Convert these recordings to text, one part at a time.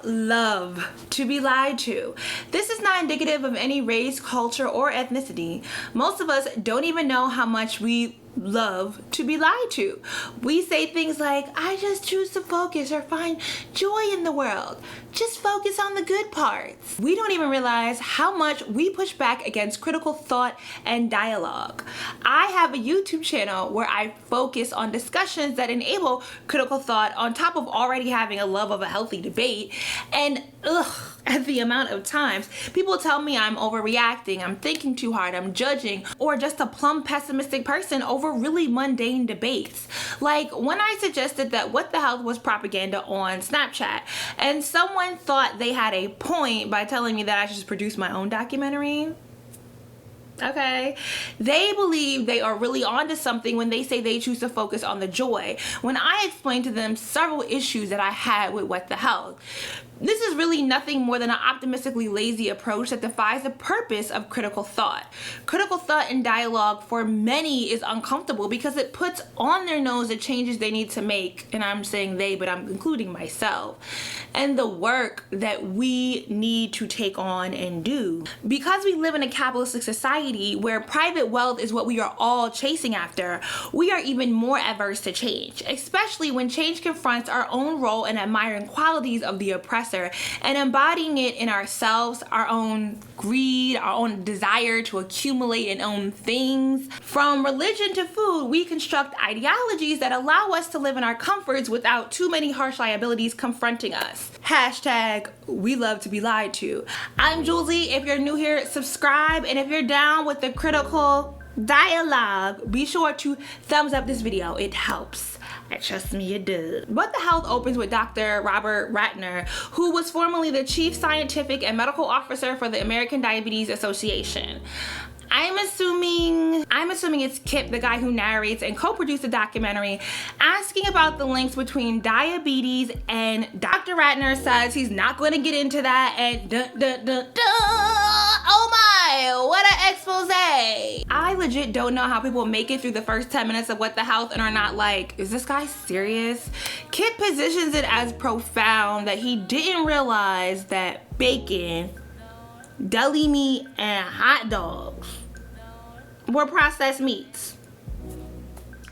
love to be lied to. This is not indicative of any race, culture, or ethnicity. Most of us don't even know how much we love to be lied to. We say things like, I just choose to focus or find joy in the world. Just focus on the good parts. We don't even realize how much we push back against critical thought and dialogue. I have a YouTube channel where I focus on discussions that enable critical thought on top of already having a love of a healthy debate. And at the amount of times people tell me I'm overreacting, I'm thinking too hard, I'm judging, or just a plumb pessimistic person over really mundane debates. Like when I suggested that What the Health was propaganda on Snapchat, and someone thought they had a point by telling me that I should just produce my own documentary. Okay, they believe they are really onto something when they say they choose to focus on the joy, when I explained to them several issues that I had with What the Health. This is really nothing more than an optimistically lazy approach that defies the purpose of critical thought. Critical thought and dialogue for many is uncomfortable because it puts on their nose the changes they need to make, and I'm saying they, but I'm including myself, and the work that we need to take on and do. Because we live in a capitalistic society where private wealth is what we are all chasing after, we are even more averse to change, especially when change confronts our own role in admiring qualities of the oppressor and embodying it in ourselves, our own greed, our own desire to accumulate and own things. From religion to food, we construct ideologies that allow us to live in our comforts without too many harsh liabilities confronting us. Hashtag we love to be lied to. I'm Julesy. If you're new here, subscribe, and if you're down with the critical dialogue, be sure to thumbs up this video. It helps. Trust me, it does. What the Health opens with Dr. Robert Ratner, who was formerly the Chief Scientific and Medical Officer for the American Diabetes Association. I'm assuming it's Kip, the guy who narrates and co-produced the documentary, asking about the links between diabetes and Dr. Ratner says he's not going to get into that, and oh my, what an expose. I legit don't know how people make it through the first 10 minutes of What the Health and are not like, is this guy serious? Kip positions it as profound that he didn't realize that bacon, deli meat, and hot dogs were processed meats.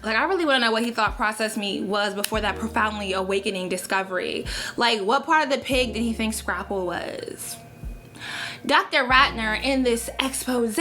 Like, I really want to know what he thought processed meat was before that profoundly awakening discovery. Like, what part of the pig did he think scrapple was? Dr. Ratner, in this expose,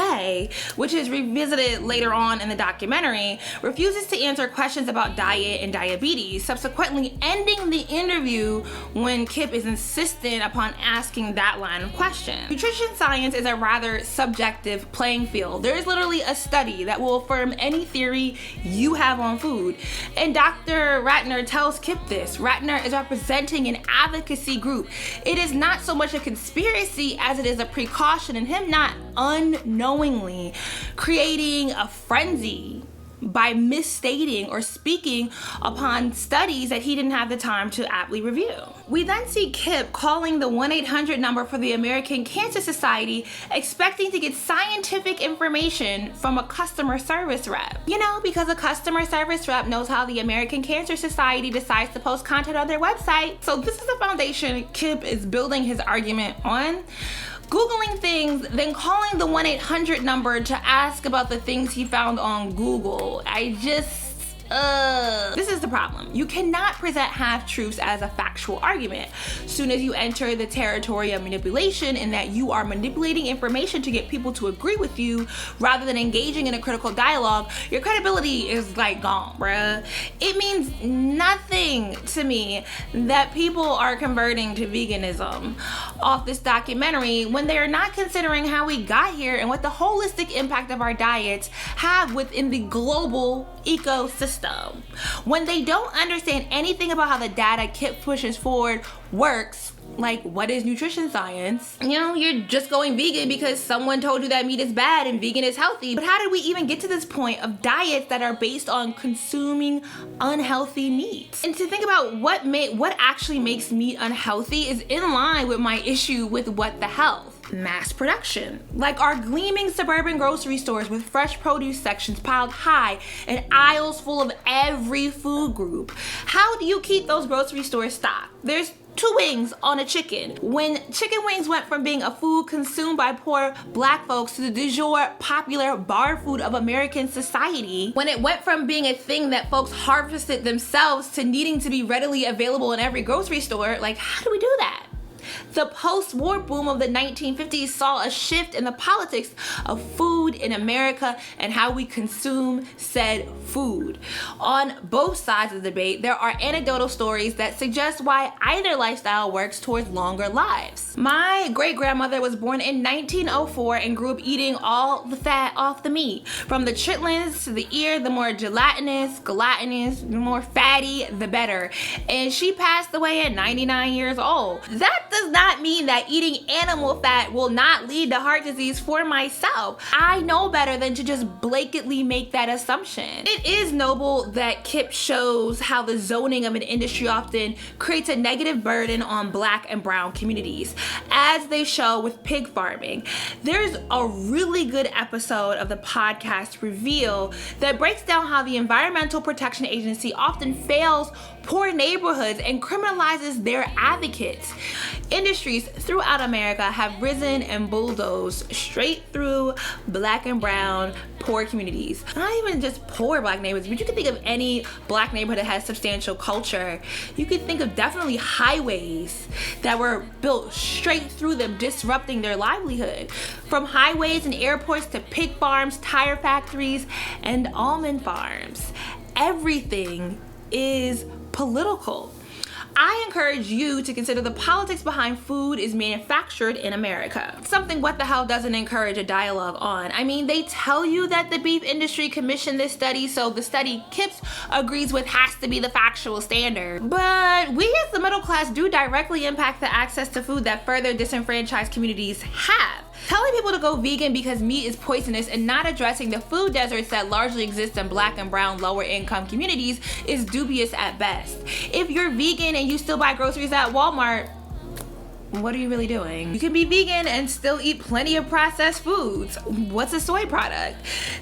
which is revisited later on in the documentary, refuses to answer questions about diet and diabetes, subsequently ending the interview when Kip is insistent upon asking that line of question. Nutrition science is a rather subjective playing field. There is literally a study that will affirm any theory you have on food. And Dr. Ratner tells Kip this. Ratner is representing an advocacy group. It is not so much a conspiracy as it is a precaution, and him not unknowingly creating a frenzy by misstating or speaking upon studies that he didn't have the time to aptly review. We then see Kip calling the 1-800 number for the American Cancer Society, expecting to get scientific information from a customer service rep. You know, because a customer service rep knows how the American Cancer Society decides to post content on their website. So this is the foundation Kip is building his argument on. Googling things, then calling the 1-800 number to ask about the things he found on Google. This is the problem. You cannot present half-truths as a factual argument. Soon as you enter the territory of manipulation, in that you are manipulating information to get people to agree with you rather than engaging in a critical dialogue, your credibility is like gone, bruh. It means nothing to me that people are converting to veganism off this documentary when they are not considering how we got here and what the holistic impact of our diets have within the global ecosystem. When they don't understand anything about how the data Kip pushes forward works, like what is nutrition science? You know, you're just going vegan because someone told you that meat is bad and vegan is healthy. But how did we even get to this point of diets that are based on consuming unhealthy meat? And to think about what actually makes meat unhealthy is in line with my issue with What the Health. Mass production. Like our gleaming suburban grocery stores with fresh produce sections piled high and aisles full of every food group. How do you keep those grocery stores stocked? There's 2 wings on a chicken. When chicken wings went from being a food consumed by poor black folks to the du jour popular bar food of American society, when it went from being a thing that folks harvested themselves to needing to be readily available in every grocery store, like, how do we do that? The post-war boom of the 1950s saw a shift in the politics of food in America and how we consume said food. On both sides of the debate, there are anecdotal stories that suggest why either lifestyle works towards longer lives. My great-grandmother was born in 1904 and grew up eating all the fat off the meat. From the chitlins to the ear, the more gelatinous, the more fatty, the better. And she passed away at 99 years old. That does not mean that eating animal fat will not lead to heart disease for myself. I know better than to just blatantly make that assumption. It is noble that Kip shows how the zoning of an industry often creates a negative burden on black and brown communities, as they show with pig farming. There's a really good episode of the podcast Reveal that breaks down how the Environmental Protection Agency often fails poor neighborhoods and criminalizes their advocates. Industries throughout America have risen and bulldozed straight through black and brown poor communities. Not even just poor black neighborhoods, but you can think of any black neighborhood that has substantial culture. You could think of definitely highways that were built straight through them, disrupting their livelihood. From highways and airports to pig farms, tire factories, and almond farms. Everything is political. I encourage you to consider the politics behind food is manufactured in America. Something What the Hell doesn't encourage a dialogue on. I mean, they tell you that the beef industry commissioned this study, so the study Kips agrees with has to be the factual standard. But we as the middle class do directly impact the access to food that further disenfranchised communities have. Telling people to go vegan because meat is poisonous and not addressing the food deserts that largely exist in black and brown lower income communities is dubious at best. If you're vegan and you still buy groceries at Walmart, what are you really doing? You can be vegan and still eat plenty of processed foods. What's a soy product?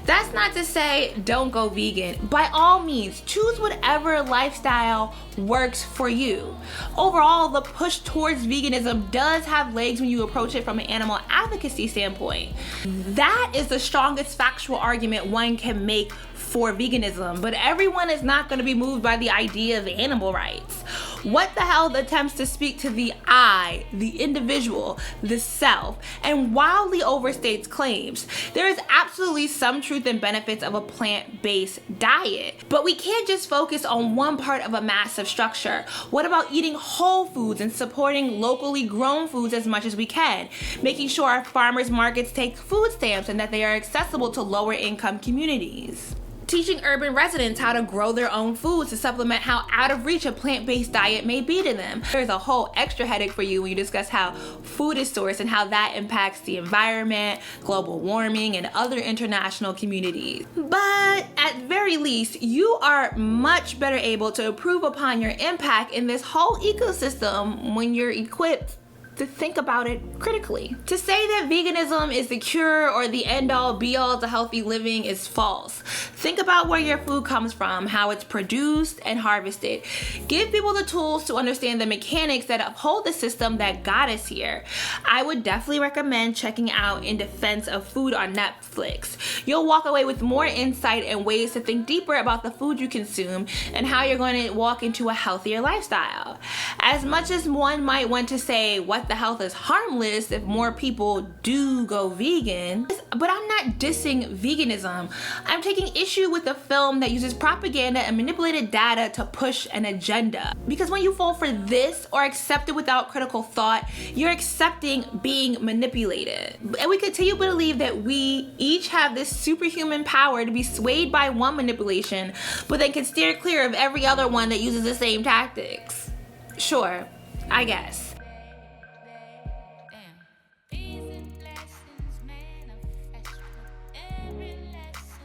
That's not to say don't go vegan. By all means, choose whatever lifestyle works for you. Overall, the push towards veganism does have legs when you approach it from an animal advocacy standpoint. That is the strongest factual argument one can make for veganism, but everyone is not going to be moved by the idea of animal rights. What the Hell attempts to speak to the I, the individual, the self, and wildly overstates claims. There is absolutely some truth and benefits of a plant-based diet, but we can't just focus on one part of a massive structure. What about eating whole foods and supporting locally grown foods as much as we can, making sure our farmers markets take food stamps and that they are accessible to lower income communities? Teaching urban residents how to grow their own foods to supplement how out of reach a plant-based diet may be to them. There's a whole extra headache for you when you discuss how food is sourced and how that impacts the environment, global warming, and other international communities. But at very least, you are much better able to improve upon your impact in this whole ecosystem when you're equipped to think about it critically. To say that veganism is the cure or the end-all be-all to healthy living is false. Think about where your food comes from, how it's produced and harvested. Give people the tools to understand the mechanics that uphold the system that got us here. I would definitely recommend checking out In Defense of Food on Netflix. You'll walk away with more insight and ways to think deeper about the food you consume and how you're going to walk into a healthier lifestyle. As much as one might want to say what the health is harmless if more people do go vegan, but I'm not dissing veganism. I'm taking issue with a film that uses propaganda and manipulated data to push an agenda. Because when you fall for this or accept it without critical thought, you're accepting being manipulated. And we continue to believe that we each have this superhuman power to be swayed by one manipulation, but then can steer clear of every other one that uses the same tactics. Sure, I guess.